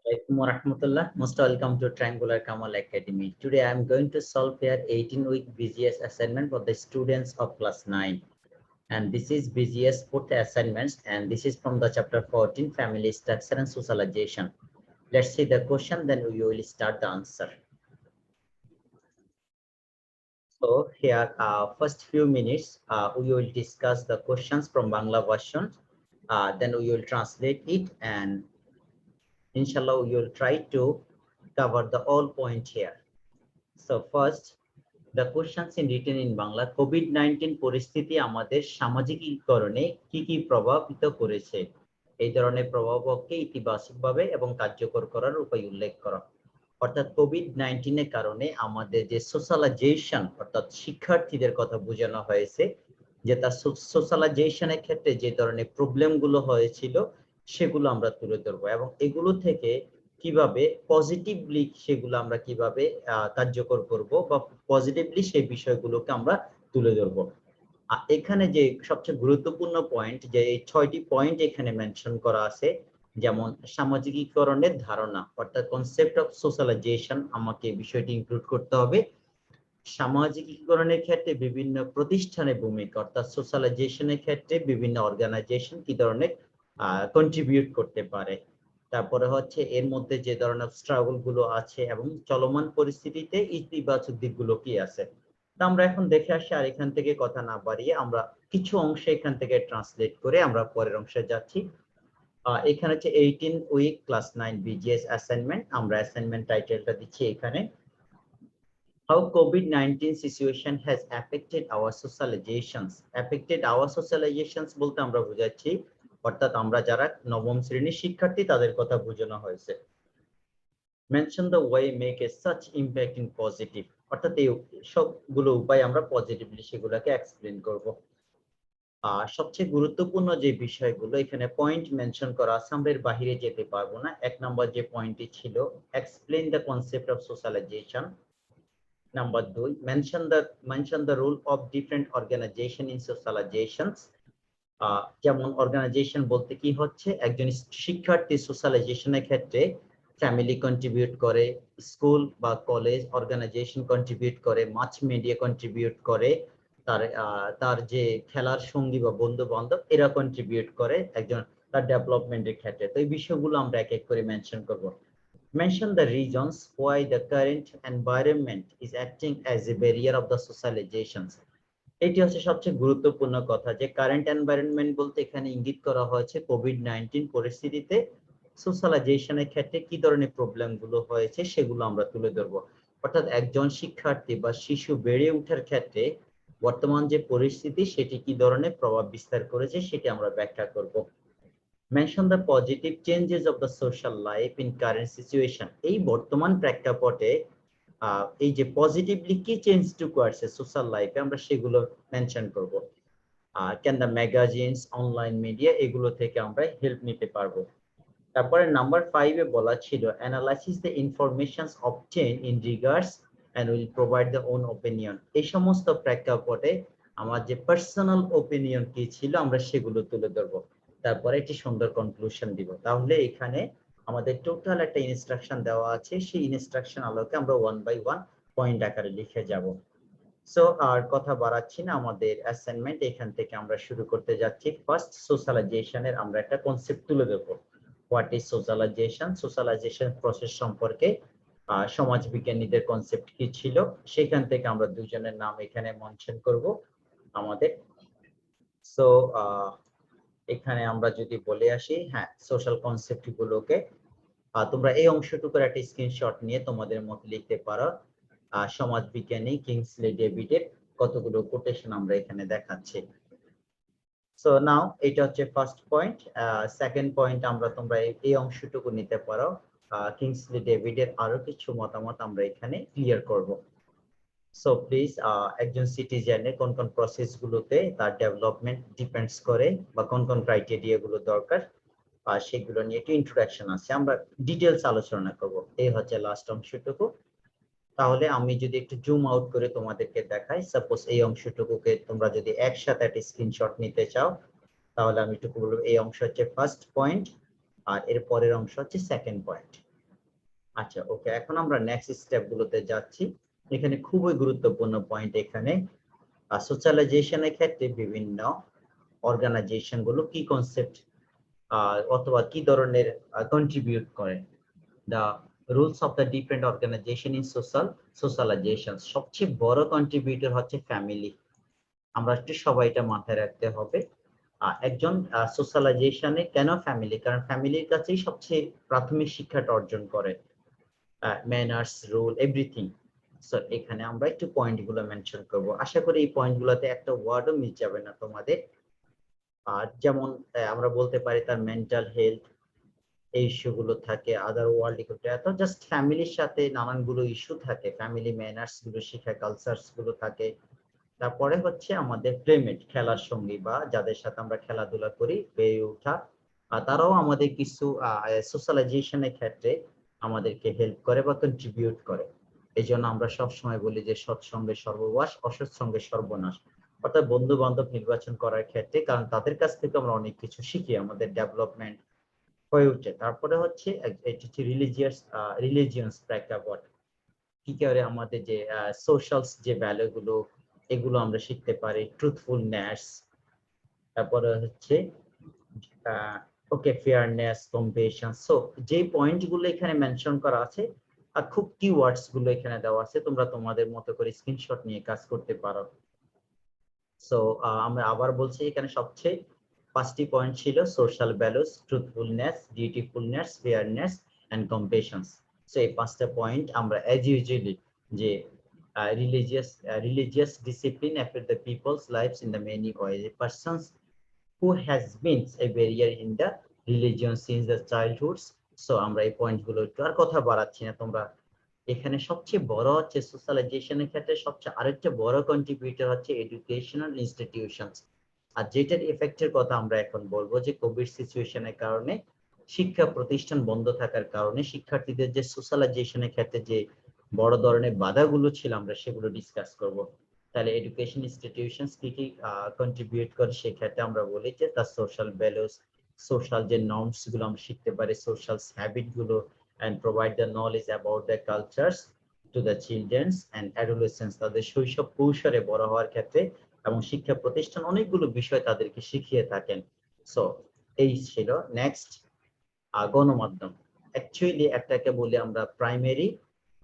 Alaikum warahmatullah. Most welcome to Triangular Kamal Academy. Today I am going to solve here 18-week BGS assignment for the students of class 9. And this is BGS put assignments, and this is from the chapter 14, Family Structure and Socialization. Let's see the question, then we will start the answer. So here, first few minutes, we will discuss the questions from Bangla version. Then we will translate it, and inshallah, we will try to cover the all point here. So first, the questions in written in Bangla. COVID-19 পরিস্থিতি আমাদের সামাজিকীকরণে কি প্রভাবিত করেছে? এই ধরনের প্রভাবকে ইতিবাচকভাবে এবং কার্যকর করার উপায় উল্লেখ করা। অর্থাৎ COVID-19 এর কারণে আমাদের যে সোশ্যালাইজেশন অর্থাৎ শিক্ষার্থীদের কথা বোঝানো হয়েছে, যে তার সোশ্যালাইজেশনের ক্ষেত্রে যে ধরনের প্রবলেমগুলো হয়েছিল সেগুলো আমরা তুলে ধরবো এবং এগুলো থেকে কিভাবে পজিটিভলি সেগুলো আমরা কিভাবে কার্যকর করব বা পজিটিভলি সেই বিষয়গুলোকে আমরা তুলে ধরবো। এখানে যে সবচেয়ে গুরুত্বপূর্ণ পয়েন্ট, যে এই 6টি পয়েন্ট এখানে মেনশন করা আছে, যেমন সামাজিকীকরণের ধারণা অর্থাৎ কনসেপ্ট অফ সোশ্যালাইজেশন, আমাকে বিষয়টি ইনক্লুড করতে হবে। সামাজিকীকরণের ক্ষেত্রে বিভিন্ন প্রতিষ্ঠানের ভূমিকা অর্থাৎ সোশ্যালাইজেশনের ক্ষেত্রে বিভিন্ন অর্গানাইজেশন কি ধরনের কন্ট্রিবিউট করতে পারে। তারপরে হচ্ছে এর মধ্যে যে ধরনের স্ট্রাগল গুলো আছে এবং চলমান পরিস্থিতিতে ইতিবাচক দিকগুলো কি আছে। তা আমরা এখন দেখে আসি, আর এখান থেকে কথা না বাড়িয়ে আমরা কিছু অংশ এখান থেকে ট্রান্সলেট করে আমরা পরের অংশে যাচ্ছি। এখানে হচ্ছে 18 উইক ক্লাস 9 বিজিএস অ্যাসাইনমেন্ট। আমরা অ্যাসাইনমেন্ট টাইটেলটা দিচ্ছি এখানে, how COVID-19 situation has affected our socializations. Affected our socializations বলতে আমরা বোঝাচ্ছি অর্থাৎ আমরা যারা নবম শ্রেণীর শিক্ষার্থী তাদের কথা বোঝানো হয়েছে। Mention the way make a such impact in positive, অর্থাৎ এই সবগুলো উপায় আমরা পজিটিভলি সেগুলোকে এক্সপ্লেন করব। সবচেয়ে গুরুত্বপূর্ণ যে বিষয়গুলো এখানে পয়েন্ট মেনশন করা আছে, আমরা এর বাহিরে যেতে পারবো না। এক নম্বর যে পয়েন্টটি ছিল, explain the concept of socialisation. Number 2, mention the role of different organization in socializations. যেমন অর্গানাইজেশন বলতে কি হচ্ছে, একজন শিক্ষার্থী সোশ্যালাইজেশনের ক্ষেত্রে ফ্যামিলি কন্ট্রিবিউট করে, স্কুল বা কলেজ অর্গানাইজেশন কন্ট্রিবিউট করে, মাস মিডিয়া কন্ট্রিবিউট করে, তার যে খেলার সঙ্গী বা বন্ধু বান্ধব এরা কন্ট্রিবিউট করে একজন তার ডেভেলপমেন্টের ক্ষেত্রে। তো এই বিষয়গুলো আমরা এক এক করে মেনশন করব। Mention the reasons why the current environment is acting as a barrier of the socializations. এটি হচ্ছে সবচেয়ে গুরুত্বপূর্ণ কথা, যে কারেন্ট এনভায়রনমেন্ট বলতে এখানে ইঙ্গিত করা হয়েছে COVID-19 পরিস্থিতিতে সোশ্যালাইজেশনের ক্ষেত্রে কি ধরনের প্রবলেম গুলো হয়েছে সেগুলো আমরা তুলে ধরবো। অর্থাৎ একজন শিক্ষার্থী বা শিশু বেড়ে ওঠার ক্ষেত্রে বর্তমান যে পরিস্থিতি সেটি কি ধরনের প্রভাব বিস্তার করেছে সেটি আমরা ব্যাখ্যা করব। Mention the positive changes of the social life in current situation. এই বর্তমান প্রেক্ষাপটে এই যে পজিটিভলি কি চেঞ্জটুকু আসছে সোশ্যাল লাইফে আমরা সেগুলো মেনশন করব। Can the magazines, online media এগুলো থেকে আমরা হেল্প নিতে পারবো। তারপরে নাম্বার 5 এ বলা ছিল, analysis the informations obtain in regards and will provide the own opinion. এই সমস্ত প্রেক্ষাপটে আমার যে পার্সোনাল ওপিনিয়ন কি ছিল আমরা সেগুলো তুলে ধরবো। তারপরে একটি সুন্দর কনক্লুশন দিব। তাহলে এখানে আমাদের টোটাল একটা ইনস্ট্রাকশন দেওয়া আছে, সেই ইনস্ট্রাকশন আলোকে আমরা 1 বাই 1 পয়েন্ট আকারে লিখে যাব। সো আর কথা বাড়াচ্ছি না, আমাদের অ্যাসাইনমেন্ট এখান থেকে আমরা শুরু করতে যাচ্ছি। ফার্স্ট, সোশ্যালাইজেশনের আমরা একটা কনসেপ্ট তুলে ধরবো। What is socialisation? Socialisation process সম্পর্কে সমাজ বিজ্ঞানীদের কনসেপ্ট কি ছিল সেখান থেকে আমরা দুজনের নাম এখানে মেনশন করব আমাদের। সো এখানে আমরা যদি বলে আসি, হ্যাঁ, সোশ্যাল কনসেপ্ট গুলোকে তোমরা এই অংশটুকুর একটা স্ক্রিনশট নিয়ে তোমাদের মত লিখতে পারো। সমাজ বিজ্ঞানী কিংসলি ডেভিডের কতগুলো কোটেশন আমরা এখানে দেখাচ্ছি। সো নাও এটা হচ্ছে ফার্স্ট পয়েন্ট। সেকেন্ড পয়েন্ট আমরা তোমরা এই অংশটুকু নিতে পারো। কিংসলি ডেভিডের আরো কিছু মতামত আমরা এখানে ক্লিয়ার করব। সো প্লিজ, একজন সিটিজেনের কোন কোন প্রসেস গুলোতে তার ডেভেলপমেন্ট ডিপেন্ডস করে বা কোন কোন ক্রাইটেরিয়া গুলো দরকার সেগুলো নিয়ে একটু ইন্ট্রোডাকশন আছে, আমরা ডিটেলস আলোচনা করব। এই হচ্ছে লাস্ট অংশটুকু। তাহলে আমি যদি একটু জুম আউট করে তোমাদেরকে দেখাই, সাপোজ এই অংশটুকুকে তোমরা যদি একসাথে একটা স্ক্রিনশট নিতে চাও তাহলে আমি একটু বলবো এই অংশ হচ্ছে ফার্স্ট পয়েন্ট আর এর পরের অংশ হচ্ছে সেকেন্ড পয়েন্ট। আচ্ছা, ওকে, এখন আমরা নেক্সট স্টেপ গুলোতে যাচ্ছি। এখানে খুবই গুরুত্বপূর্ণ পয়েন্ট এখানে সোশ্যালাইজেশনের ক্ষেত্রে বিভিন্ন অর্গানাইজেশন গুলো কি কনসেপ্ট অথবা কি ধরনের কন্ট্রিবিউট করে। The rules of the different organisation in socialisation, সবচেয়ে বড় কন্ট্রিবিউটর হচ্ছে ফ্যামিলি। আমরা একটু সবাই এটা মাথায় রাখতে হবে। একজন সোশ্যালাইজেশনে কেন ফ্যামিলি, কারণ ফ্যামিলির কাছেই সবচেয়ে প্রাথমিক শিক্ষাটা অর্জন করে, ম্যানার্স, রুল, এভরিথিং। সো এখানে আমরা একটু পয়েন্ট গুলো মেনশন করব, আশা করি এই পয়েন্ট গুলোতে একটা ওয়ার্ডও মিস যাবে না তোমাদের। আর যেমন আমরা বলতে পারি তার মেন্টাল হেলথ, এই ইস্যু গুলো থাকে, আদার ওয়ার্ল্ড এত জাস্ট ফ্যামিলির সাথে নানান গুলো ইস্যু থাকে, ফ্যামিলি ম্যানার্স গুলো শেখা, কালচারস গুলো থাকে। তারপরে হচ্ছে আমাদের প্লেমেট, খেলার সঙ্গী বা যাদের সাথে আমরা খেলাধুলা করি, বেড়ে ওঠা, তারাও আমাদের কিছু সোশ্যালাইজেশনের ক্ষেত্রে আমাদেরকে হেল্প করে বা কন্ট্রিবিউট করে। এই জন্য আমরা সবসময় বলি যে সৎসঙ্গে সর্ববাস, অসৎসঙ্গে সর্বনাশ। অর্থাৎ বন্ধু বান্ধব নির্বাচন করার ক্ষেত্রে, কারণ তাদের কাছ থেকে আমরা অনেক কিছু শিখি, আমাদের ডেভেলপমেন্ট হয়ে ওঠে। তারপরে হচ্ছে এটা হচ্ছে রিলিজিয়াস প্রেক্ষাপট, কি করে আমাদের যে সোশ্যাল যে ভ্যালু গুলো, এগুলো আমরা শিখতে পারি, ট্রুথফুলনেস। তারপরে হচ্ছে ওকে, ফেয়ারনেস, কম্পেশন। সো যে পয়েন্ট গুলো এখানে মেনশন করা আছে, আর খুব কিওয়ার্ডস গুলো এখানে দেওয়া আছে, তোমরা তোমাদের মতো করে স্ক্রিনশট নিয়ে কাজ করতে পারো। সো আমরা আবার বলছি, এখানে সবচেয়ে 5টি পয়েন্ট ছিল: social values, truthfulness, dutifulness, fairness and compassion. So এই 5টা পয়েন্ট আমরা অ্যাজ ইউজুয়ালি যে religious discipline affect the people's lives in the many ways. A person who has been a barrier in the religion since the childhood. So আমরা এই point গুলো একটু আর কথা বাড়াচ্ছি না, তোমরা এখানে সবচেয়ে বড় হচ্ছে সোশ্যালাইজেশনের ক্ষেত্রে সবচেয়ে আরেকটা বড় কন্ট্রিবিউটর হচ্ছে এডুকেশনাল ইনস্টিটিউশনস। আর যেটার এফেক্টের কথা আমরা এখন বলবো, যে কোভিড সিচুয়েশনের কারণে শিক্ষা প্রতিষ্ঠান বন্ধ থাকার কারণে শিক্ষার্থীদের যে সোশ্যালাইজেশনের ক্ষেত্রে যে বড় ধরনের বাধাগুলো ছিল, আমরা সেগুলো ডিসকাস করব। তাহলে এডুকেশন ইনস্টিটিউশনস কি কি কন্ট্রিবিউট করে, সেক্ষেত্রে আমরা বলি যে তার সোশ্যাল ভ্যালুস, সোশ্যাল যে নর্মস গুলো আমরা শিখতে পারি, সোশ্যাল হ্যাবিট গুলো, and provide the knowledge about the cultures to the children and adolescents, তাদের শৈশব কৈশোরে বড় হওয়ার ক্ষেত্রে। এবং শিক্ষা প্রতিষ্ঠান অনেকগুলো বিষয় তাদেরকে শিখিয়ে থাকেন। সো এই ছিল নেক্সট গণমাধ্যম। অ্যাকচুয়ালি একটাকে বলি আমরা প্রাইমারি,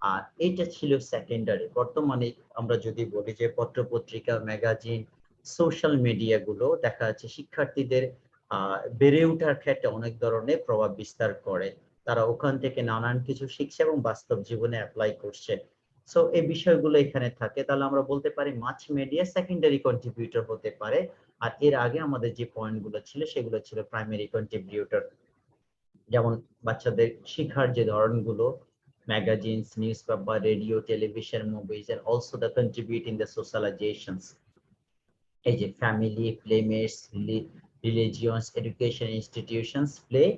আর এটা ছিল সেকেন্ডারি। বর্তমানে আমরা যদি বলি যে পত্র পত্রিকা, ম্যাগাজিন, সোশ্যাল মিডিয়া গুলো দেখা যাচ্ছে শিক্ষার্থীদের বেড়ে ওঠার ক্ষেত্রে অনেক ধরনের প্রভাব বিস্তার করে। তারা ওখান থেকে নানান কিছু শিখছে এবং বাস্তব জীবনে অ্যাপ্লাই করছে। সো এই বিষয়গুলো এখানে থাকে, তাহলে আমরা বলতে পারি মাস মিডিয়া সেকেন্ডারি কন্ট্রিবিউটর হতে পারে। আর এর আগে আমাদের যে পয়েন্ট গুলো ছিল সেগুলো ছিল প্রাইমারি কন্ট্রিবিউটর। যেমন বাচ্চাদের শিক্ষার যে ধরনগুলো, magazines, newspaper, radio, television, movies, and also the contribute in the socializations. এই যে family, playmates, religions, education institutions play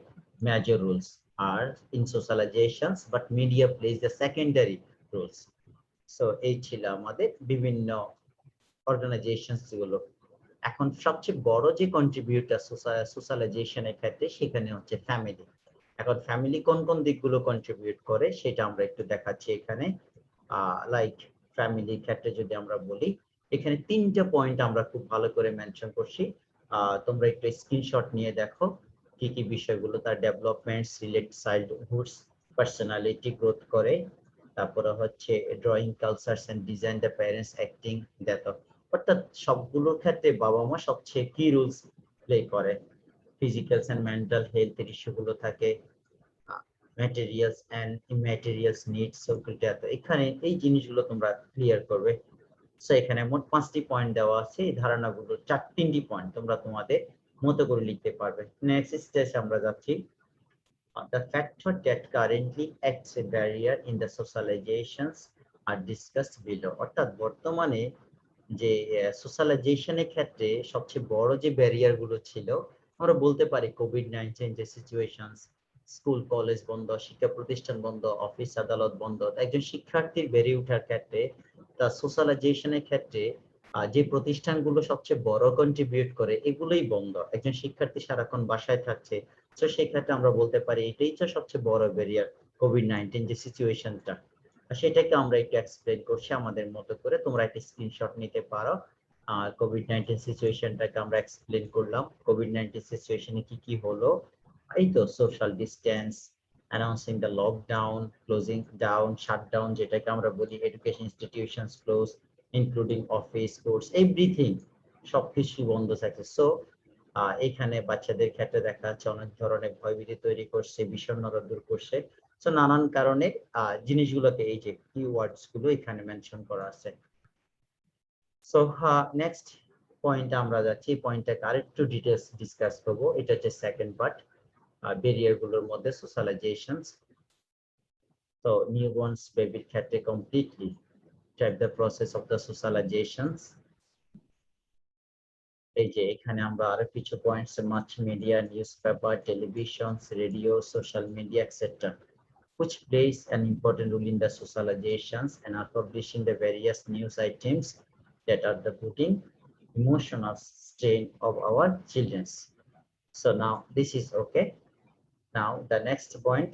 major roles are in socializations, but media plays the secondary roles. So এই ছিল আমাদের বিভিন্ন organisations গুলো। এখন সবচেয়ে বড় যে কন্ট্রিবিউটর সোশ্যালাইজেশনের ক্ষেত্রে, সেখানে হচ্ছে ফ্যামিলি। এখন ফ্যামিলি কোন কোন দিকগুলো কন্ট্রিবিউট করে সেটা আমরা একটু দেখাচ্ছি এখানে। লাইক ফ্যামিলির ক্ষেত্রে যদি আমরা বলি, এখানে 3টা পয়েন্ট আমরা খুব ভালো করে মেনশন করছি। তোমরা একটু স্ক্রিনশট নিয়ে দেখো কি কি বিষয়গুলো। তার developments, relate childhoods, personality growth করে। তারপরে হচ্ছে drawing, cultures and design, the parents, acting, that. অর্থাৎ সবগুলোর ক্ষেত্রে বাবা মা সবচেয়ে কি রোলস প্লে করে। ফিজিক্যাল এন্ড মেন্টাল হেলথের ইস্যুগুলো থাকে, ম্যাটেরিয়ালস এন্ড ইম্যাটেরিয়ালস নিডস, এখানে এই জিনিসগুলো তোমরা ক্লিয়ার করবে। সো এখানে মোট 5টি পয়েন্ট দেওয়া আছে। এই ধারণাগুলো 3টি পয়েন্ট তোমরা তোমাদের মতো করে লিখতে পারবে। নেক্সট স্টেজ আমরা যাচ্ছি। The factor that currently acts a barrier in the socializations are discussed below. অর্থাৎ বর্তমানে যে সোশ্যালাইজেশনের ক্ষেত্রে সবচেয়ে বড় যে ব্যারিয়ার গুলো ছিল, আমরা বলতে পারি কোভিড-19 যে সিচুয়েশন, স্কুল কলেজ বন্ধ, শিক্ষা প্রতিষ্ঠান বন্ধ, অফিস আদালত বন্ধ। একজন শিক্ষার্থীর বেড়ে ওঠার ক্ষেত্রে, তার সোশ্যালাইজেশনের ক্ষেত্রে যে প্রতিষ্ঠানগুলো সবচেয়ে বড় কন্ট্রিবিউট করে, এগুলোই বন্ধ। একজন শিক্ষার্থী সারাক্ষণ বাসায় থাকছে, তো সেই ক্ষেত্রে আমরা বলতে পারি এটাই তো সবচেয়ে বড় ব্যারিয়ার। কোভিড-19 যে সিচুয়েশনটা, সেটাকে আমরা একটু এক্সপ্লেন করছি আমাদের মতো করে। তোমরা একটা স্ক্রিনশট নিতে পারো। কোভিড-19 সিচুয়েশনটাকে আমরা এক্সপ্লেন করলাম। কোভিড-19 সিচুয়েশনে কি কি হলো? এই তো social distance, announcing the lockdown, closing down, shutdown যেটাকে আমরা বলি, education institutions close, including office, course, everything, সবকিছুই বন্ধ থাকে। সো এখানে বাচ্চাদের ক্ষেত্রে দেখা যাচ্ছে অনেক ধরনের ভয়ভীতি তৈরি করছে, বিষণ্ণতা দূর করছে। সো নানান কারণে জিনিসগুলোকে, এই যে কিওয়ার্ডস গুলো এখানে মেনশন করা আছে। সো নেক্সট পয়েন্ট আমরা যাচ্ছি। পয়েন্টটাকে আরেকটু ডিটেইলস ডিসকাস করব। এটা হচ্ছে সেকেন্ড পার্ট, ব্যারিয়ার গুলোর মধ্যে সোশ্যালাইজেশনস। তো নিউবর্নস বেবির ক্ষেত্রে completely track the process of the socializations. এই যে এখানে আমরা আরো কিছু points, mass media, newspaper, television, radio, social media, etcetera, which plays an important role in the socializations and are publishing the various news items that are the putting emotional strain of our children. So now this is okay. Now the next point,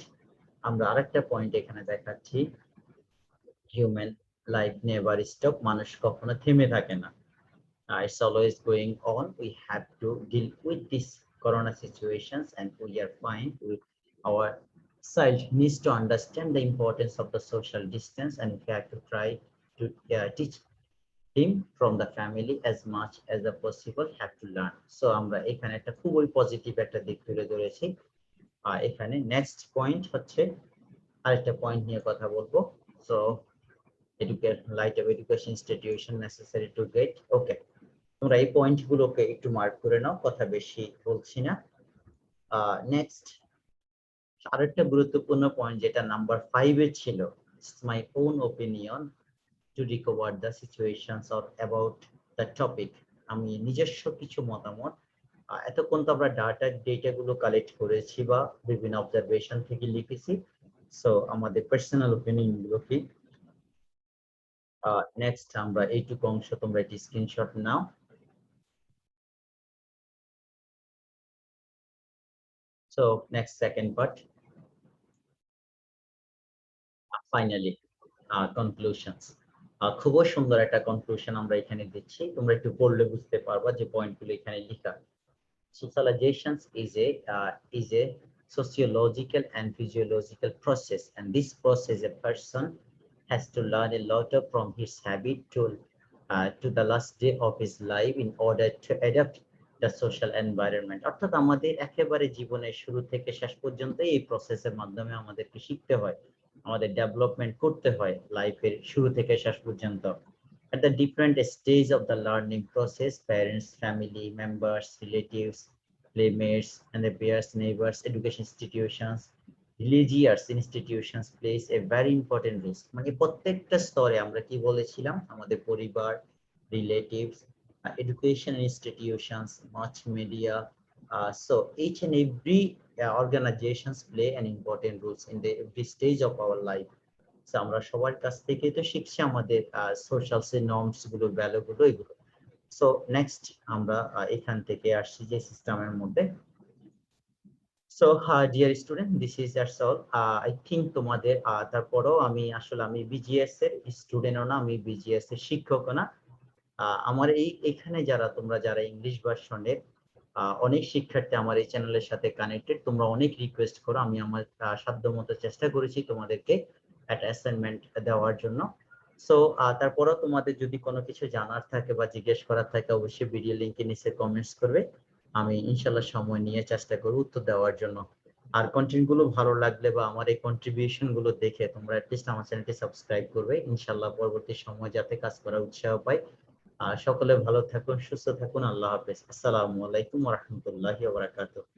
আমরা আরেকটা point এখানে দেখাচ্ছি, human life never stop, মানুষ কখনো থেমে থাকে না। It's always going on. We have to deal with this corona situations, and we are fine with our child needs to understand the importance of the social distance, and we have to try to teach him from the family as much as the possible have to learn. So আমরা এখানে একটা খুবই positive একটা দিক তুলে ধরেছি। এখানে next point হচ্ছে আরেকটা পয়েন্ট নিয়ে কথা বলবো। So light of education institution necessary to get okay. তোমরা এই পয়েন্ট গুলোকে একটু মার্ক করে নাও, কথা বেশি বলছি না। নেক্সট আরেকটা গুরুত্বপূর্ণ পয়েন্ট যেটা নাম্বার 5 এ ছিল, my own opinion to recover the situations or about the topic. আমি নিজস্ব কিছু মতামত, এতক্ষণ তো আমরা ডেটা গুলো কালেক্ট করেছি বা বিভিন্ন অবজারভেশন থেকে লিখেছি। সো আমাদের পার্সোনাল ওপিনিয়ন গুলো কি, নেক্সট আমরা এইটুকু অংশ তোমরা একটি স্ক্রিনশট নাও। So next second part, finally conclusions. খুবই সুন্দর একটা কনক্লুশন আমরা এখানে দিচ্ছি, তোমরা একটু পড়লে বুঝতে পারবা যে পয়েন্টগুলো এখানে লেখা। Socializations is a sociological and physiological process, and this process a person has to learn a lot from his habit to the last day of his life in order to adapt the social environment. অর্থাৎ আমাদের একেবারে জীবনের শুরু থেকে শেষ পর্যন্ত এই প্রসেসের মাধ্যমে আমাদেরকে শিখতে হয়, আমাদের ডেভেলপমেন্ট করতে হয় লাইফের শুরু থেকে শেষ পর্যন্ত। At the different stage of the learning process, parents, family members, relatives, playmates, and the peers, neighbors, education institutions, religious institutions plays a very important role. মানে প্রত্যেকটা স্তরে আমরা কি বলেছিলাম, আমাদের পরিবার, relatives, education institutions, mass media, so each and every organizations play an important role in the every stage of our life. So আমরা সবার কাছ থেকে তো শিখছি আমাদের সোশ্যাল সে নর্মস গুলো, ভ্যালু গুলো, এগুলো। সো নেক্সট আমরা এখান থেকে আসছি যে সিস্টেমের মধ্যে। So dear student, this is that's all. I think তোমাদের তারপরেও আমি আসলে বিজিএস এর স্টুডেন্টও না, আমি বিজিএস এর শিক্ষকও না। আমার এখানে যারা ইংলিশ ভার্সনের অনেক শিক্ষার্থী আমার এই চ্যানেলের সাথে কানেক্টেড, তোমরা অনেক রিকোয়েস্ট করো, আমি আমার সাধ্যমতো চেষ্টা করেছি তোমাদেরকে একটা অ্যাসাইনমেন্ট দেওয়ার জন্য। সো তারপরেও তোমাদের যদি কোনো কিছু জানার থাকে বা জিজ্ঞেস করার থাকে, অবশ্যই ভিডিও লিংকে নিচে কমেন্টস করবে, আমি ইনশাল্লাহ সময় নিয়ে চেষ্টা করব উত্তর দেওয়ার জন্য। আর কন্টেন্ট গুলো ভালো লাগলে বা আমার এই কন্ট্রিবিউশন গুলো দেখে তোমরা অ্যাটলিস্ট আমার চ্যানেলটি সাবস্ক্রাইব করবে, ইনশাল্লাহ পরবর্তী সময় যাতে কাজ করার উৎসাহ পাই। সকলে ভালো থাকুন, সুস্থ থাকুন, আল্লাহ হাফেজ, আসসালামু আলাইকুম ওয়া রাহমাতুল্লাহি ওয়া বারাকাতুহু।